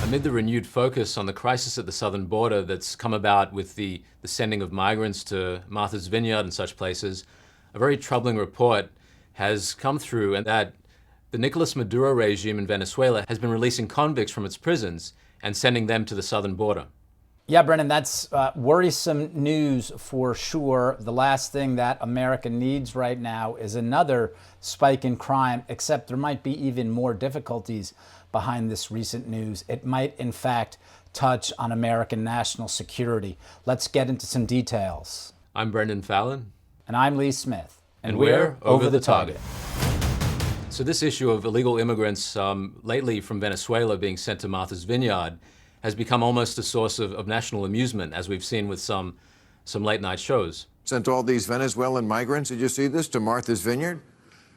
Amid the renewed focus on the crisis at the southern border that's come about with the sending of migrants to Martha's Vineyard and such places, a very troubling report has come through, and that the Nicolas Maduro regime in Venezuela has been releasing convicts from its prisons and sending them to the southern border. Yeah, Brendon, that's worrisome news for sure. The last thing that America needs right now is another spike in crime, except there might be even more difficulties behind this recent news. It might, in fact, touch on American national security. Let's get into some details. I'm Brendan Fallon. And I'm LeeSmith. And we're Over the Target. So this issue of illegal immigrants lately from Venezuela being sent to Martha's Vineyard has become almost a source of national amusement, as we've seen with some late night shows. Sent all these Venezuelan migrants, did you see this, to Martha's Vineyard?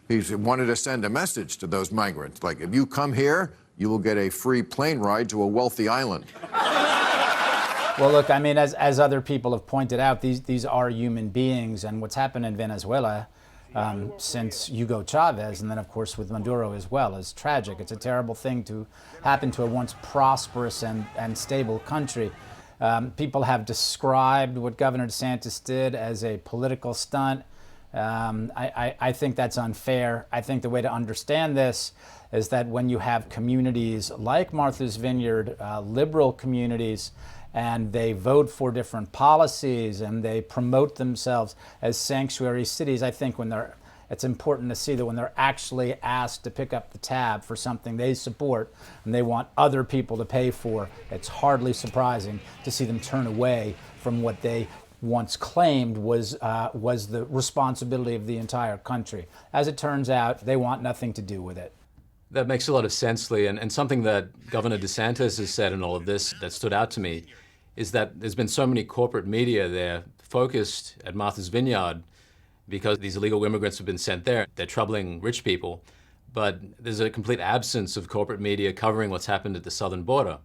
He wanted to send a message to those migrants, like, if you come here, you will get a free plane ride to a wealthy island. Well, look, I mean, as other people have pointed out, these are human beings, and what's happened in Venezuela since Hugo Chavez, and then of course with Maduro as well, is tragic. It's a terrible thing to happen to a once prosperous and stable country. People have described what Governor DeSantis did as a political stunt. I think that's unfair. I think the way to understand this is that when you have communities like Martha's Vineyard, liberal communities, and they vote for different policies and they promote themselves as sanctuary cities, I think it's important to see that when they're actually asked to pick up the tab for something they support and they want other people to pay for, it's hardly surprising to see them turn away from what they once claimed was the responsibility of the entire country. As it turns out, they want nothing to do with it. That makes a lot of sense, Lee, and something that Governor DeSantis has said in all of this that stood out to me is that there's been so many corporate media there focused at Martha's Vineyard because these illegal immigrants have been sent there. They're troubling rich people, but there's a complete absence of corporate media covering what's happened at the southern border.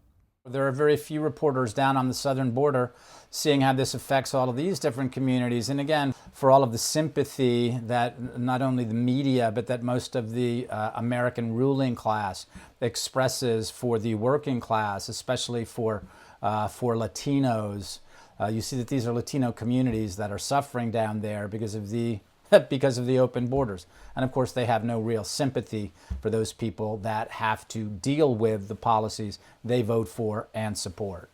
There are very few reporters down on the southern border seeing how this affects all of these different communities. And again, for all of the sympathy that not only the media, but that most of the American ruling class expresses for the working class, especially for Latinos. You see that these are Latino communities that are suffering down there because of the open borders. And of course, they have no real sympathy for those people that have to deal with the policies they vote for and support.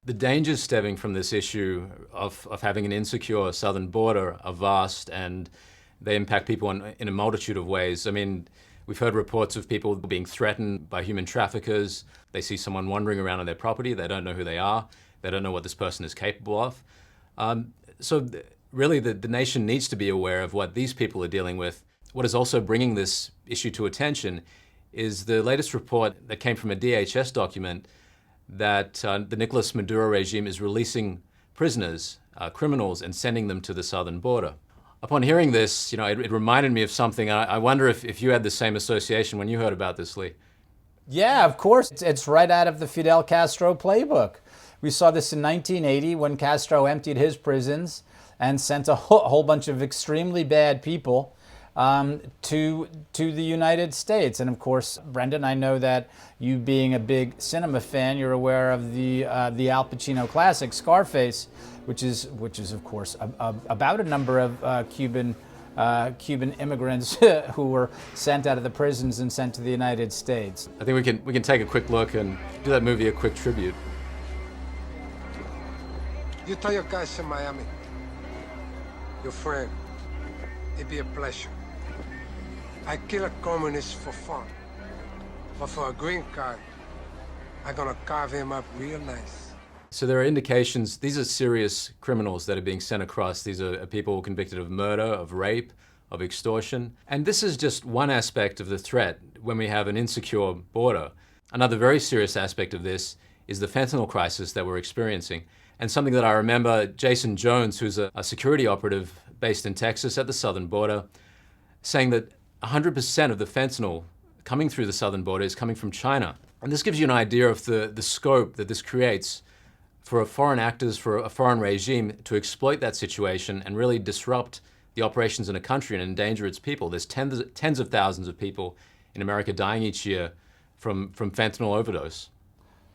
The dangers stemming from this issue of having an insecure southern border are vast, and they impact people in a multitude of ways. I mean, we've heard reports of people being threatened by human traffickers. They see someone wandering around on their property. They don't know who they are. They don't know what this person is capable of. Really, the nation needs to be aware of what these people are dealing with. What is also bringing this issue to attention is the latest report that came from a DHS document that the Nicolas Maduro regime is releasing prisoners, criminals, and sending them to the southern border. Upon hearing this, it reminded me of something. I wonder if you had the same association when you heard about this, Lee. Yeah, of course. It's right out of the Fidel Castro playbook. We saw this in 1980 when Castro emptied his prisons and sent a whole bunch of extremely bad people to the United States. And of course, Brendon, I know that you being a big cinema fan, you're aware of the Al Pacino classic Scarface, which is of course about a number of Cuban immigrants who were sent out of the prisons and sent to the United States. I think we can take a quick look and do that movie a quick tribute. You tell your guys in Miami, your friend, it'd be a pleasure. I kill a communist for fun, but for a green card, I'm gonna carve him up real nice. So there are indications, these are serious criminals that are being sent across. These are people convicted of murder, of rape, of extortion. And this is just one aspect of the threat when we have an insecure border. Another very serious aspect of this is the fentanyl crisis that we're experiencing. And something that I remember, Jason Jones, who's a security operative based in Texas at the southern border, saying that 100% of the fentanyl coming through the southern border is coming from China. And this gives you an idea of the scope that this creates for foreign actors, for a foreign regime to exploit that situation and really disrupt the operations in a country and endanger its people. There's tens of thousands of people in America dying each year from fentanyl overdose.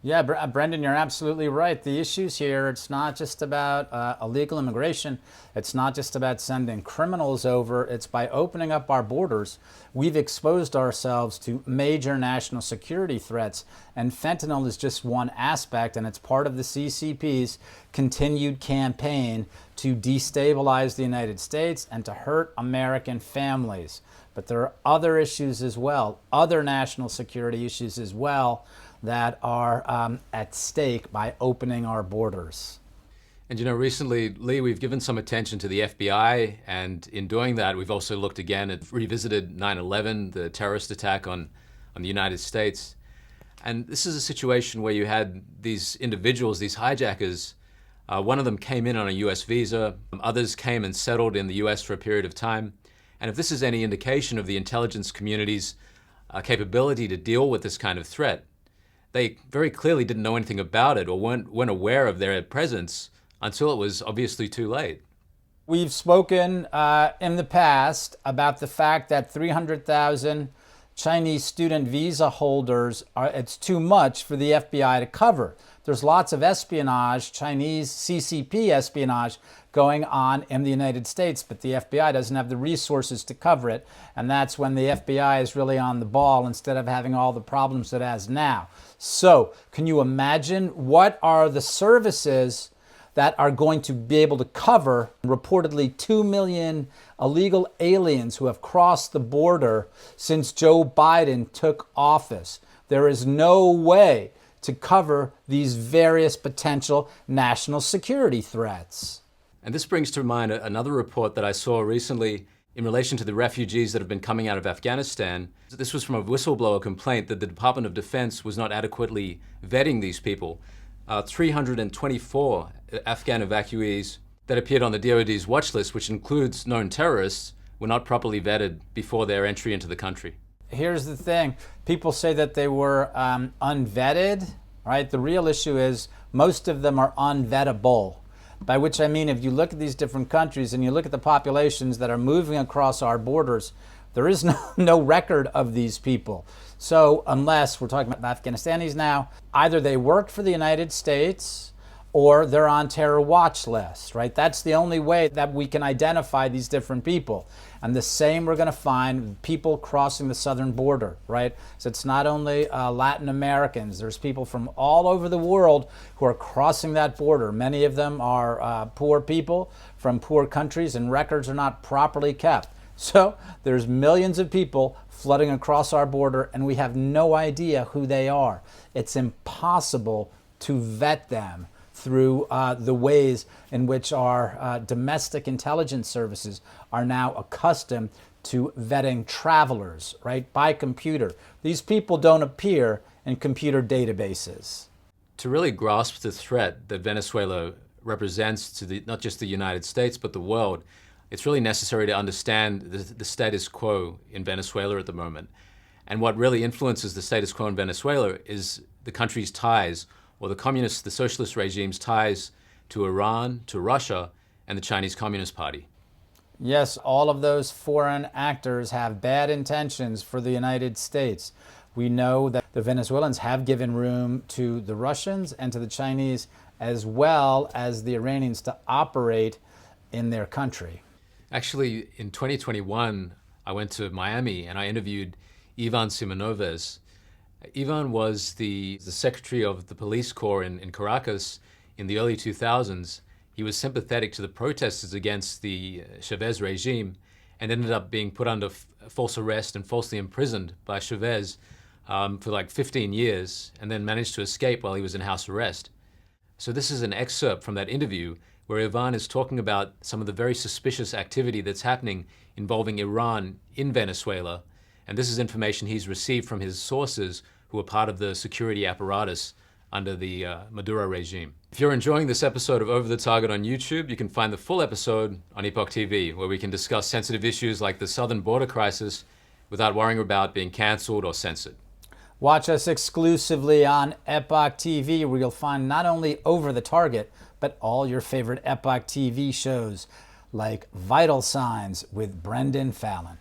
Yeah, Brendon, you're absolutely right. The issues here, it's not just about illegal immigration. It's not just about sending criminals over. It's by opening up our borders, we've exposed ourselves to major national security threats. And fentanyl is just one aspect, and it's part of the CCP's continued campaign to destabilize the United States and to hurt American families. But there are other issues as well, other national security issues as well, that are at stake by opening our borders. And recently, Lee, we've given some attention to the FBI, and in doing that, we've also looked again at revisited 9/11, the terrorist attack on the United States. And this is a situation where you had these individuals, these hijackers. One of them came in on a US visa, others came and settled in the US for a period of time. And if this is any indication of the intelligence community's capability to deal with this kind of threat, they very clearly didn't know anything about it or weren't aware of their presence until it was obviously too late. We've spoken in the past about the fact that 300,000 Chinese student visa holders, it's too much for the FBI to cover. There's lots of espionage, Chinese CCP espionage going on in the United States, but the FBI doesn't have the resources to cover it. And that's when the FBI is really on the ball instead of having all the problems it has now. So can you imagine what are the services that are going to be able to cover reportedly 2 million illegal aliens who have crossed the border since Joe Biden took office? There is no way to cover these various potential national security threats. And this brings to mind another report that I saw recently in relation to the refugees that have been coming out of Afghanistan. This was from a whistleblower complaint that the Department of Defense was not adequately vetting these people. 324 Afghan evacuees that appeared on the DoD's watch list, which includes known terrorists, were not properly vetted before their entry into the country. Here's the thing. People say that they were unvetted, right? The real issue is most of them are unvettable. By which I mean, if you look at these different countries and you look at the populations that are moving across our borders, there is no record of these people. So unless we're talking about Afghanistanis now, either they worked for the United States or they're on terror watch lists, right? That's the only way that we can identify these different people. And the same we're going to find people crossing the southern border, right? So it's not only Latin Americans, there's people from all over the world who are crossing that border. Many of them are poor people from poor countries, and records are not properly kept. So there's millions of people flooding across our border, and we have no idea who they are. It's impossible to vet them through the ways in which our domestic intelligence services are now accustomed to vetting travelers, right, by computer. These people don't appear in computer databases. To really grasp the threat that Venezuela represents to not just the United States, but the world, it's really necessary to understand the status quo in Venezuela at the moment. And what really influences the status quo in Venezuela is the country's ties, or the socialist regime's ties to Iran, to Russia, and the Chinese Communist Party. Yes, all of those foreign actors have bad intentions for the United States. We know that the Venezuelans have given room to the Russians and to the Chinese, as well as the Iranians, to operate in their country. Actually, in 2021, I went to Miami and I interviewed Ivan Simonoves. Ivan was the secretary of the police corps in Caracas in the early 2000s. He was sympathetic to the protesters against the Chavez regime and ended up being put under false arrest and falsely imprisoned by Chavez for like 15 years, and then managed to escape while he was in house arrest. So this is an excerpt from that interview where Ivan is talking about some of the very suspicious activity that's happening involving Iran in Venezuela. And this is information he's received from his sources who are part of the security apparatus under the Maduro regime. If you're enjoying this episode of Over the Target on YouTube, you can find the full episode on Epoch TV, where we can discuss sensitive issues like the southern border crisis without worrying about being canceled or censored. Watch us exclusively on Epoch TV, where you'll find not only Over the Target, but all your favorite Epoch TV shows like Vital Signs with Brendon Fallon.